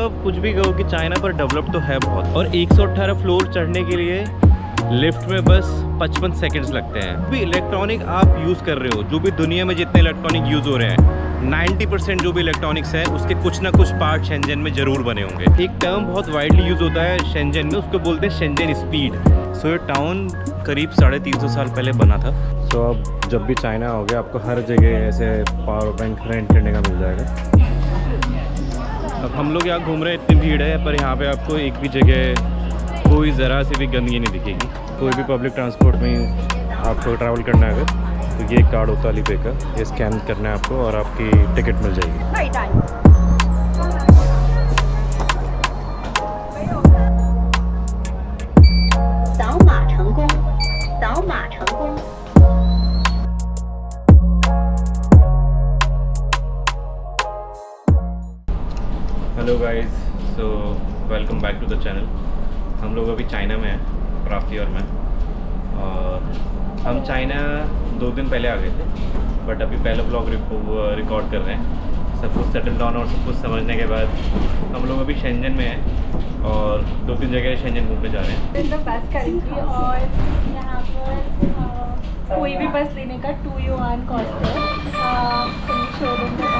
मतलब कुछ भी कहो कि चाइना पर डेवलप तो है बहुत, और 118 फ्लोर चढ़ने के लिए लिफ्ट में बस 55 सेकंड्स लगते हैं। भी इलेक्ट्रॉनिक आप यूज़ कर रहे हो, जो भी दुनिया में जितने इलेक्ट्रॉनिक यूज़ हो रहे हैं 90% जो भी इलेक्ट्रॉनिक्स है उसके कुछ ना कुछ पार्ट शेंजन में ज़रूर बने होंगे। एक टर्म बहुत वाइडली यूज़ होता है शेंजन में, उसको बोलते हैं शेंजन स्पीड। सो ये टाउन करीब 350 साल पहले बना था। सो अब जब भी चाइना आओगे आपको हर जगह ऐसे पावर बैंक रेंट करने का मिल जाएगा। अब हम लोग यहाँ घूम रहे हैं, इतनी भीड़ है, पर यहाँ पे आपको एक भी जगह कोई ज़रा से भी गंदगी नहीं दिखेगी। कोई भी पब्लिक ट्रांसपोर्ट में आपको ट्रैवल करना है तो ये कार्ड होता है अलीपे का, ये स्कैन करना है आपको और आपकी टिकट मिल जाएगी। Hello guys, so welcome back to the channel. हम लोग अभी चाइना में हैं, प्राप्ति और मैं, और हम चाइना 2 दिन पहले आ गए थे, बट अभी पहला ब्लॉग रिकॉर्ड कर रहे हैं। सब कुछ सेटल डाउन और सब कुछ समझने के बाद हम लोग अभी शेंजन में हैं और 2-3 जगह शेंजन घूमने जा रहे हैं। तो बस करेंगे और यहाँ पर कोई भी बस लेने का 2 युआन कॉस्ट है। शोरूम का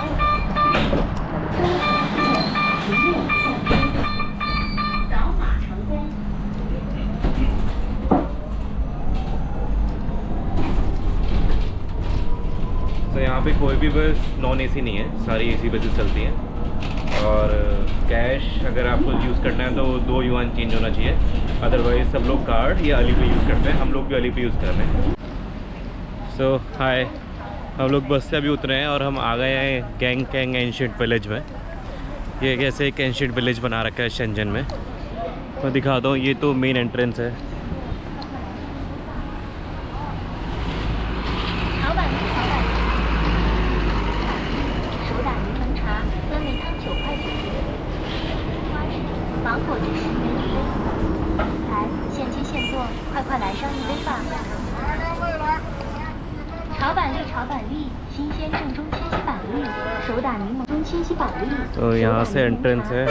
तो यहाँ पे कोई भी बस नॉन एसी नहीं है, सारी एसी बसेस चलती हैं। और कैश अगर आपको यूज़ करना है तो 2 युआन चेंज होना चाहिए, अदरवाइज सब लोग कार्ड या अलीपे यूज़ करते हैं। हम लोग भी अलीपे यूज़ कर रहे हैं। सो हाय, हम लोग बस से अभी उतरे हैं और हम आ गए हैं गैंगटैंग एंशिएंट विलेज में। ये कैसे एक एंशिएंट विलेज बना रखा है शेंजन में, मैं दिखाता हूँ। ये तो मेन एंट्रेंस है। तो यहाँ से एंट्रेंस है।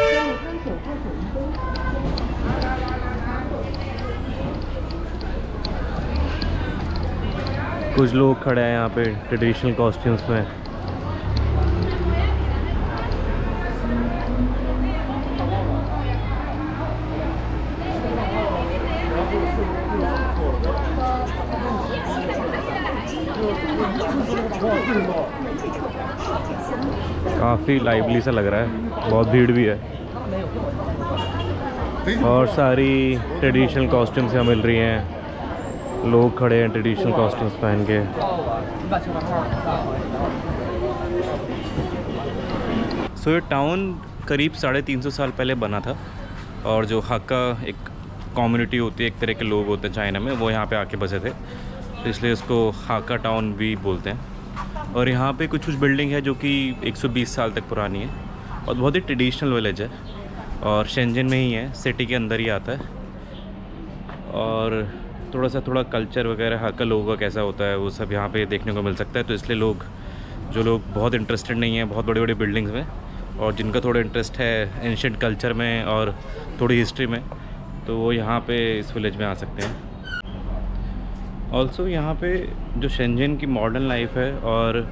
कुछ लोग खड़े हैं यहाँ पे ट्रेडिशनल कॉस्ट्यूम्स में। काफ़ी लाइवली सा लग रहा है, बहुत भीड़ भी है और सारी ट्रेडिशनल कॉस्ट्यूम्स यहाँ मिल रही हैं। लोग खड़े हैं ट्रेडिशनल कॉस्ट्यूम्स पहन के। सो ये टाउन करीब 350 साल पहले बना था, और जो हाक्का एक कम्युनिटी होती है, एक तरह के लोग होते हैं चाइना में, वो यहाँ पे आके बसे थे, तो इसलिए इसको हाक्का टाउन भी बोलते हैं। और यहाँ पे कुछ बिल्डिंग है जो कि 120 साल तक पुरानी है और बहुत ही ट्रेडिशनल विलेज है, और शेंजन में ही है, सिटी के अंदर ही आता है। और थोड़ा कल्चर वगैरह हाक्का लोगों का कैसा होता है वो सब यहाँ पे देखने को मिल सकता है। तो इसलिए जो लोग बहुत इंटरेस्टेड नहीं हैं बहुत बड़ी बड़ी बिल्डिंग्स में, और जिनका थोड़ा इंटरेस्ट है एंशिएंट कल्चर में और थोड़ी हिस्ट्री में, तो वो यहाँ पे इस विलेज में आ सकते हैं। ऑल्सो यहाँ पे जो शेंजन की मॉडर्न लाइफ है और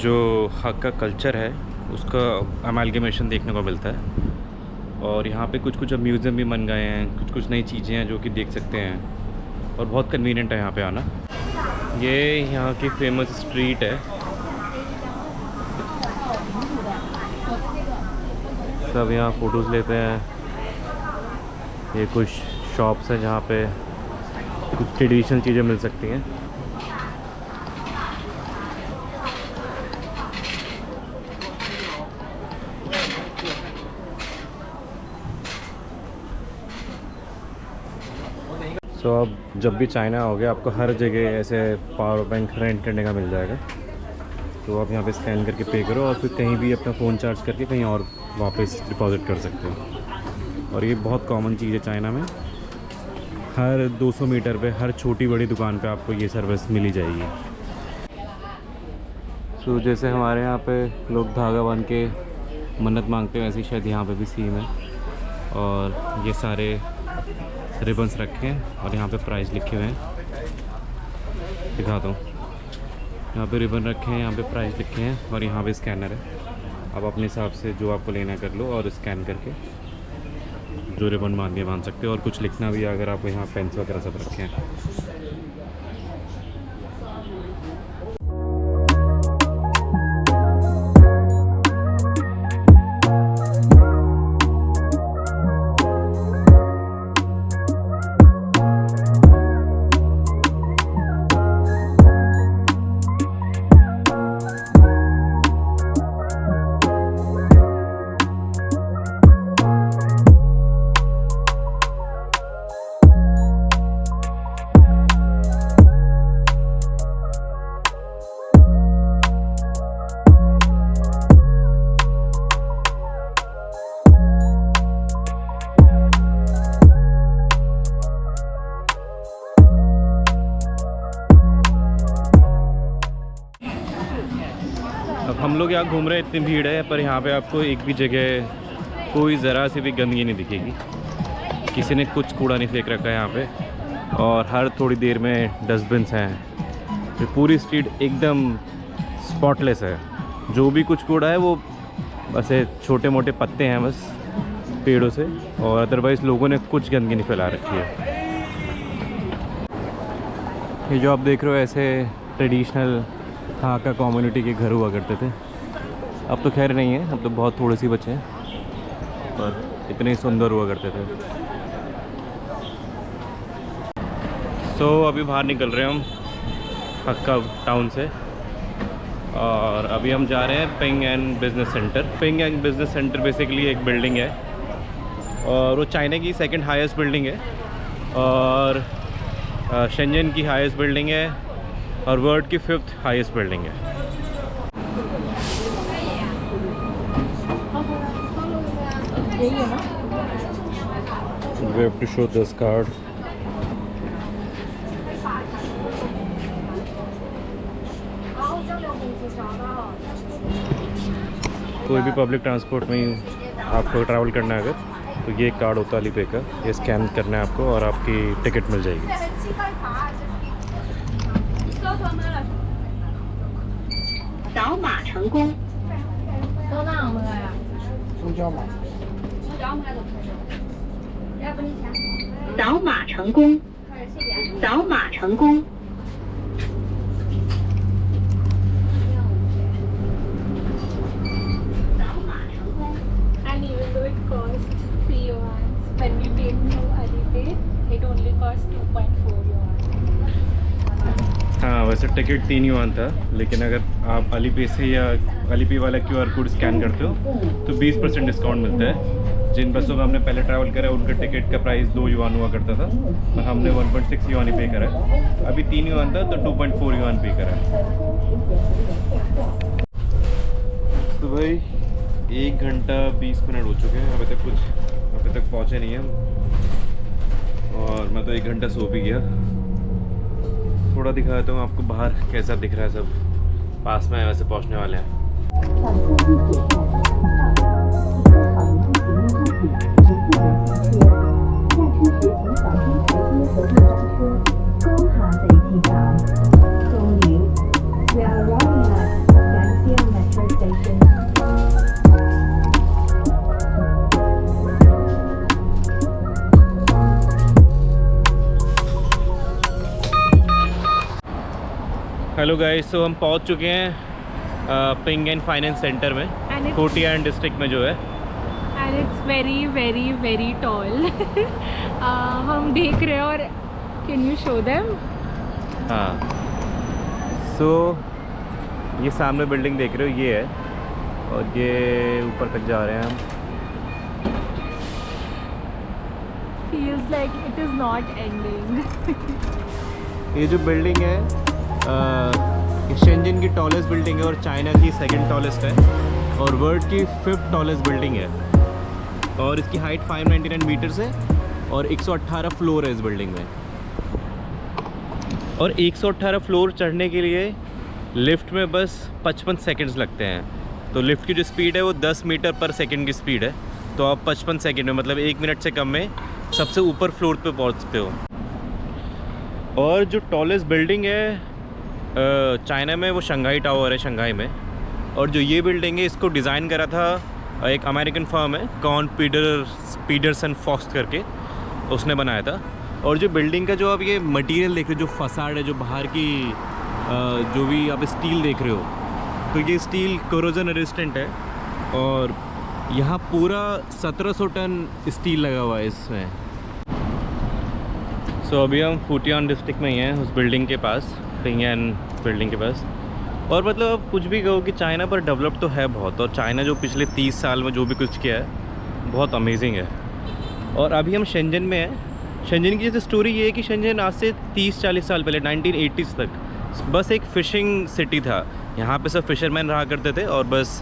जो हाक्का कल्चर है उसका अमालगमेशन देखने को मिलता है। और यहाँ पे कुछ अब म्यूज़ियम भी बन गए हैं, कुछ नई चीज़ें हैं जो कि देख सकते हैं, और बहुत कन्वीनियंट है यहाँ पे आना। ये यहाँ की फेमस स्ट्रीट है, सब यहाँ फ़ोटोज़ लेते हैं। ये कुछ शॉप्स हैं जहाँ पे कुछ ट्रेडिशनल चीज़ें मिल सकती हैं। सो अब जब भी चाइना आओगे आपको हर जगह ऐसे पावर बैंक रेंट करने का मिल जाएगा। तो आप यहाँ पे स्कैन करके पे करो और फिर कहीं भी अपना फ़ोन चार्ज करके कहीं और वापस डिपॉज़िट कर सकते हो। और ये बहुत कॉमन चीज़ है चाइना में, हर 200 मीटर पे हर छोटी बड़ी दुकान पे आपको ये सर्विस मिली जाएगी। सो जैसे हमारे यहाँ पे लोग धागा बांध के मन्नत मांगते हैं वैसे ही शायद यहाँ पे भी सेम है। और ये सारे रिबन्स रखे हैं और यहाँ पे प्राइस लिखे हुए हैं, दिखाता हूँ। यहाँ पे रिबन रखे हैं, यहाँ पे प्राइस लिखे हैं और यहाँ पे स्कैनर है। आप अपने हिसाब से जो आपको लेना कर लो और स्कैन करके जो रिबन बांध सकते हो। और कुछ लिखना भी है अगर आपको यहाँ पेन्स वगैरह सब रखे हैं। अब हम लोग यहाँ घूम रहे हैं, इतनी भीड़ है पर यहाँ पे आपको एक भी जगह कोई ज़रा सी भी गंदगी नहीं दिखेगी। किसी ने कुछ कूड़ा नहीं फेंक रखा है यहाँ पे। और हर थोड़ी देर में डस्टबिन्स हैं। ये पूरी स्ट्रीट एकदम स्पॉटलेस है। जो भी कुछ कूड़ा है वो बस छोटे मोटे पत्ते हैं बस पेड़ों से, और अदरवाइज़ लोगों ने कुछ गंदगी नहीं फैला रखी है। ये जो आप देख रहे हो ऐसे ट्रेडिशनल हाका कम्युनिटी के घर हुआ करते थे। अब तो खैर नहीं है, अब तो बहुत थोड़े सी बचे हैं, पर इतने सुंदर हुआ करते थे। तो अभी बाहर निकल रहे हैं हम हक्का टाउन से, और अभी हम जा रहे हैं ping and business centre. Ping and business centre basically एक बिल्डिंग है और वो चाइना की सेकंड हाईएस्ट बिल्डिंग है और शेंजन की हाईएस्ट बिल्डिंग है और वर्ल्ड की 5th हाईएस्ट बिल्डिंग है। We have to show this card. कोई भी पब्लिक ट्रांसपोर्ट में आपको ट्रैवल करना है अगर, तो ये कार्ड होता है अलीपे का, ये स्कैन करना है आपको और आपकी टिकट मिल जाएगी। And even though it costs 3 yuan, when we paid through Alipay, it only cost 2.4 yuan. हाँ, वैसे टिकट 3 युआन था, लेकिन अगर आप अलीपे से या अलीपे वाला QR कोड स्कैन करते हो तो 20% डिस्काउंट मिलता है। जिन बसों में हमने पहले ट्रैवल करा उनका टिकट का प्राइस 2 युआन हुआ करता था और हमने 1.6 युआन ही पे करा है। अभी 3 युआन था तो 2.4 युआन पे करा है। तो भाई 1 घंटा 20 मिनट हो चुके हैं, अभी तक पहुँचे नहीं हम, और मैं तो 1 घंटा सो भी गया। थोड़ा दिखाता हूँ आपको बाहर कैसा दिख रहा है, सब पास में है, वैसे पहुँचने वाले हैं। हेलो गाइस, तो हम पहुंच चुके हैं पिंग एंड फाइनेंस सेंटर में, कोटियान डिस्ट्रिक्ट में जो है। And it's very very very tall. हम देख रहे हैं और can you show them? हाँ, सो ये सामने बिल्डिंग देख रहे हो, ये है, और ये ऊपर तक जा रहे हैं हम। Feels like it is not ending. ये जो बिल्डिंग है शेंजन की टॉलेस्ट बिल्डिंग है और चाइना की 2nd टॉलेस्ट है और वर्ल्ड की 5th टॉलेस्ट बिल्डिंग है, और इसकी हाइट 599 मीटर्स है और 118 फ्लोर है इस बिल्डिंग में। और 118 फ्लोर चढ़ने के लिए लिफ्ट में बस 55 सेकंड्स लगते हैं। तो लिफ्ट की जो स्पीड है वो 10 मीटर पर सेकंड की स्पीड है। तो आप 55 सेकंड में, मतलब 1 मिनट से कम में सबसे ऊपर फ्लोर पे पहुंचते हो। और जो टॉलेस्ट बिल्डिंग है चाइना में वो शंघाई टावर है, शंघाई में। और जो ये बिल्डिंग है इसको डिज़ाइन करा था एक अमेरिकन फर्म है, कॉन पीडरसन फॉक्स करके, उसने बनाया था। और जो बिल्डिंग का जो आप ये मटेरियल देख रहे हो, जो फसाड है, जो बाहर की जो भी आप स्टील देख रहे हो, तो ये स्टील कोरोजन रेजिस्टेंट है। और यहाँ पूरा 1700 टन स्टील लगा हुआ है इसमें। सो अभी हम फुटियान डिस्ट्रिक्ट में ही हैं, उस बिल्डिंग के पास, पिंगयान बिल्डिंग के पास। और मतलब आप कुछ भी कहो कि चाइना पर डेवलप तो है बहुत, और चाइना जो पिछले 30 साल में जो भी कुछ किया है बहुत अमेजिंग है। और अभी हम शेंजन में हैं। शेंजन की जैसे स्टोरी ये है कि शेंजन आज से 30-40 साल पहले 1980s तक बस एक फ़िशिंग सिटी था। यहाँ पे सब फिशरमैन रहा करते थे और बस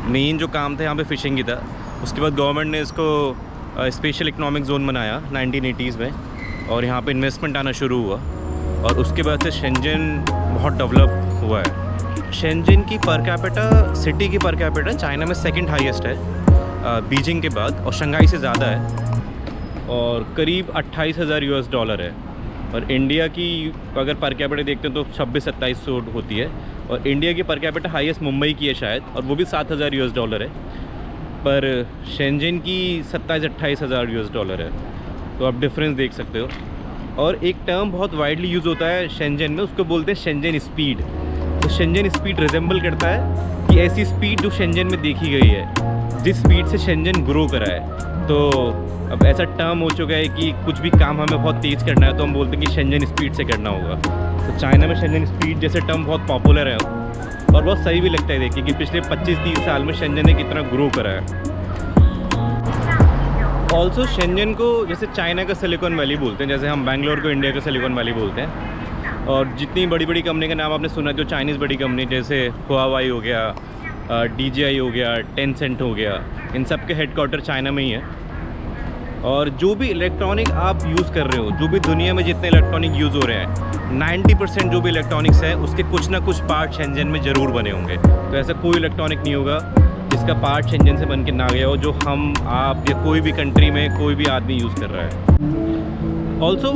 मेन जो काम था यहाँ पे फ़िशिंग ही था। उसके बाद गवर्नमेंट ने इसको स्पेशल इकोनॉमिक जोन बनाया 1980s में, और यहाँ पे इन्वेस्टमेंट आना शुरू हुआ। और उसके बाद से शेंजन बहुत डेवलप हुआ है। शेंजन की पर कैपिटा, सिटी की पर कैपिटा चाइना में सेकंड हाईएस्ट है बीजिंग के बाद, और शंघाई से ज़्यादा है, और करीब $28,000 है। और इंडिया की अगर पर कैपिटा देखते हैं तो 26-27 होती है। और इंडिया की पर कैपिटा हाईएस्ट मुंबई की है शायद, और वो भी $7,000 है। पर शेंजन की 27-28,000 है। तो आप डिफरेंस देख सकते हो। और एक टर्म बहुत वाइडली यूज़ होता है शेंजन में, उसको बोलते हैं शेंजन स्पीड। तो शेंजन स्पीड रिजेंबल करता है कि ऐसी स्पीड जो शेंजन में देखी गई है, जिस स्पीड से शेंजन ग्रो करा है। तो अब ऐसा टर्म हो चुका है कि कुछ भी काम हमें बहुत तेज़ करना है तो हम बोलते हैं कि शेंजन स्पीड से करना होगा। तो चाइना में शेंजन स्पीड जैसे टर्म बहुत पॉपुलर है और बहुत सही भी लगता है देखिए कि पिछले 25-30 साल में शेंजन ने कितना ग्रो करा है। ऑल्सो शेंजन को जैसे चाइना का सिलिकॉन वैली बोलते हैं, जैसे हम बैंगलोर को इंडिया का सिलिकॉन वैली बोलते हैं। और जितनी बड़ी बड़ी कंपनी का नाम आपने सुना, जो चाइनीज़ बड़ी कंपनी जैसे हुआवाई हो गया, DJI हो गया, टेंसेंट हो गया, इन सब के हेडक्वार्टर चाइना में ही है। और जो भी इलेक्ट्रॉनिक आप यूज़ कर रहे हो, जो भी दुनिया में जितने इलेक्ट्रॉनिक यूज़ हो रहे हैं, 90% जो भी इलेक्ट्रॉनिक्स है उसके कुछ ना कुछ पार्ट शेंजन में ज़रूर बने होंगे। तो ऐसा कोई इलेक्ट्रॉनिक नहीं होगा जिसका पार्ट शेंजन से बन के ना गया हो, जो हम, आप या कोई भी कंट्री में कोई भी आदमी यूज़ कर रहा है। ऑल्सो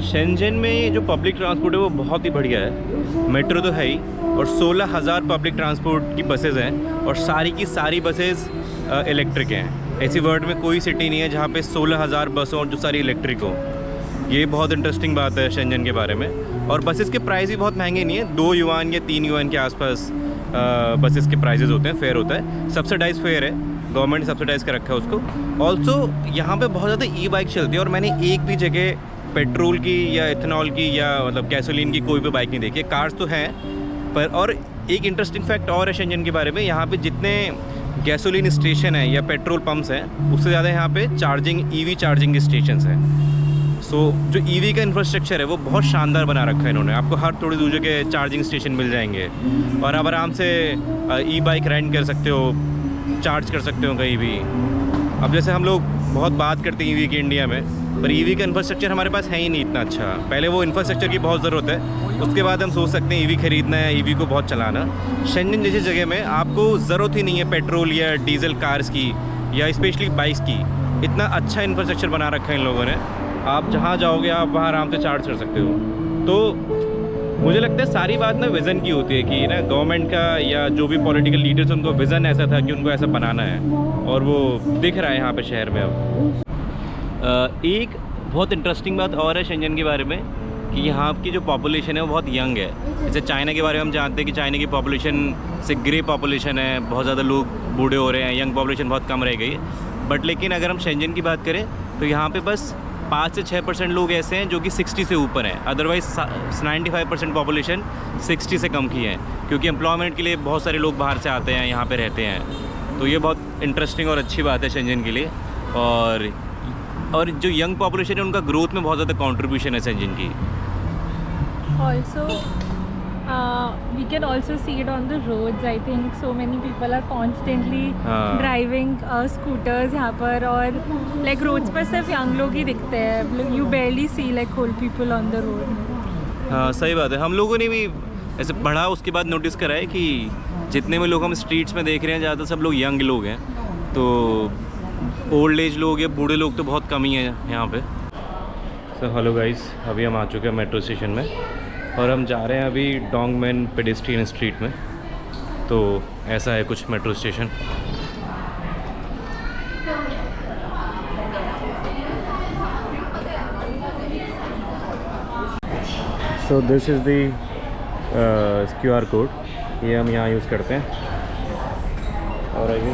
शेंजन में जो पब्लिक ट्रांसपोर्ट है वो बहुत ही बढ़िया है। मेट्रो तो है ही, और 16,000 पब्लिक ट्रांसपोर्ट की बसेज़ हैं, और सारी की सारी बसेज़ इलेक्ट्रिक हैं। ऐसी वर्ल्ड में कोई सिटी नहीं है जहाँ पे 16,000 बस हो और जो सारी इलेक्ट्रिक हो। ये बहुत इंटरेस्टिंग बात है शेंजन के बारे में। और बसेस के प्राइस भी बहुत महंगे नहीं है, 2 युआन या 3 युआन के आसपास बसेस के प्राइजेज़ होते हैं, फेयर होता है। सब्सिडाइज फेयर है, गवर्नमेंट ने सब्सिडाइज कर रखा है उसको। ऑल्सो यहाँ पे बहुत ज़्यादा ई-बाइक चलती है, और मैंने एक भी जगह पेट्रोल की या इथेनॉल की या मतलब गैसोलीन की कोई भी बाइक नहीं देखी है। कार्स तो हैं पर। और एक इंटरेस्टिंग फैक्ट और है शेंजन के बारे में, यहाँ पे जितने गैसोलीन स्टेशन है या पेट्रोल पंप्स हैं, उससे ज़्यादा यहाँ पे EV चार्जिंग स्टेशंस हैं। सो जो EV का इंफ्रास्ट्रक्चर है वो बहुत शानदार बना रखा है इन्होंने। आपको हर थोड़ी दूर जगह चार्जिंग स्टेशन मिल जाएंगे, और आप आराम से ई-बाइक रेंट कर सकते हो, चार्ज कर सकते हो कहीं भी। अब जैसे हम लोग बहुत बात करते हैं EV की इंडिया में, पर EV का इंफ्रास्ट्रक्चर हमारे पास है ही नहीं इतना अच्छा। पहले वो इंफ्रास्ट्रक्चर की बहुत ज़रूरत है, उसके बाद हम सोच सकते हैं EV खरीदना है, EV को बहुत चलाना। शेंजन जैसी जगह में आपको ज़रूरत ही नहीं है पेट्रोल या डीजल कार्स की, या स्पेशली बाइक्स की। इतना अच्छा इंफ्रास्ट्रक्चर बना रखा है इन लोगों ने, आप जहाँ जाओगे आप वहाँ आराम से चार्ज कर सकते हो। तो मुझे लगता है सारी बात ना विज़न की होती है कि ना गवर्नमेंट का या जो भी पॉलिटिकल लीडर्स, उनको विज़न ऐसा था कि उनको ऐसा बनाना है, और वो दिख रहा है यहाँ पे शहर में अब। एक बहुत इंटरेस्टिंग बात और है शेंजन के बारे में कि यहाँ की जो पॉपुलेशन है वो बहुत यंग है। जैसे चाइना के बारे में हम जानते हैं कि चाइना की पॉपुलेशन से ग्रे पॉपुलेशन है, बहुत ज़्यादा लोग बूढ़े हो रहे हैं, यंग पॉपुलेशन बहुत कम रह गई है। बट लेकिन अगर हम शेंजन की बात करें तो यहाँ पे बस 5 से 6% लोग ऐसे हैं जो कि 60 से ऊपर हैं। अदरवाइज़ 95% पॉपुलेशन 60 से कम की है, क्योंकि एम्प्लॉयमेंट के लिए बहुत सारे लोग बाहर से आते हैं, यहाँ पे रहते हैं। तो ये बहुत इंटरेस्टिंग और अच्छी बात है शेंजन के लिए। और जो यंग पॉपुलेशन है उनका ग्रोथ में बहुत ज़्यादा कंट्रीब्यूशन है शेंजन की। Also, we can also see it on the roads. I think so many people are constantly driving scooters यहाँ पर, और like roads पर सिर्फ young लोग ही दिखते हैं। You barely see like old people on the road. हाँ सही बात है। हम लोगों ने भी ऐसे पढ़ा, उसके बाद नोटिस करा है कि जितने भी लोग हम स्ट्रीट्स में देख रहे हैं ज़्यादातर सब लोग यंग लोग हैं, तो ओल्ड एज लोग या बूढ़े लोग तो बहुत कम ही हैं यहाँ पे। सो हेलो गाइस, अभी हम आ चुके हैं मेट्रो स्टेशन में और हम जा रहे हैं अभी डोंगमेन पेडेस्ट्रियन स्ट्रीट में। तो ऐसा है कुछ metro station. So this is the QR code, ये हम यहाँ यूज़ करते हैं। और आइए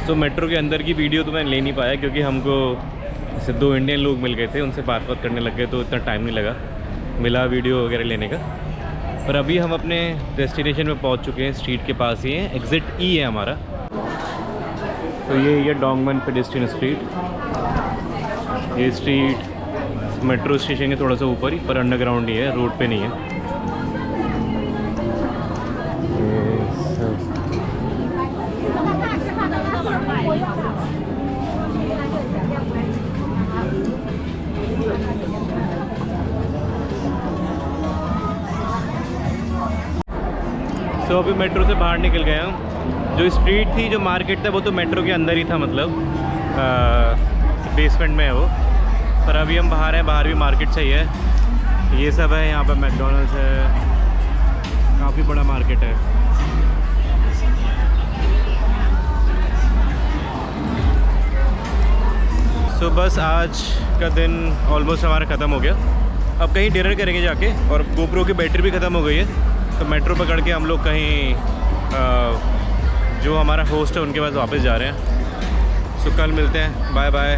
तो मेट्रो के अंदर की वीडियो तो मैं ले नहीं पाया क्योंकि हमको जैसे 2 इंडियन लोग मिल गए थे, उनसे बात करने लग गए तो इतना टाइम नहीं लगा मिला वीडियो वगैरह लेने का। और अभी हम अपने डेस्टिनेशन में पहुंच चुके हैं, स्ट्रीट के पास ही है, एग्ज़िट E है हमारा। तो ये डोंगमेन पेडेस्ट्रियन स्ट्रीट। ये स्ट्रीट मेट्रो स्टेशन के थोड़ा सा ऊपर ही, पर अंडरग्राउंड ही है, रोड पे नहीं है। तो अभी मेट्रो से बाहर निकल गए हम। जो स्ट्रीट थी, जो मार्केट था, वो तो मेट्रो के अंदर ही था, मतलब बेसमेंट में है वो। पर अभी हम बाहर हैं, बाहर भी मार्केट सही है। ये सब है यहाँ पर, मैकडॉनल्ड्स है, काफ़ी बड़ा मार्केट है। सो बस आज का दिन ऑलमोस्ट हमारा ख़त्म हो गया। अब कहीं डिनर करेंगे जाके, और गोप्रो की बैटरी भी ख़त्म हो गई है, तो मेट्रो पकड़ के हम लोग कहीं जो हमारा होस्ट है उनके पास वापस जा रहे हैं। सो कल मिलते हैं, बाय बाय।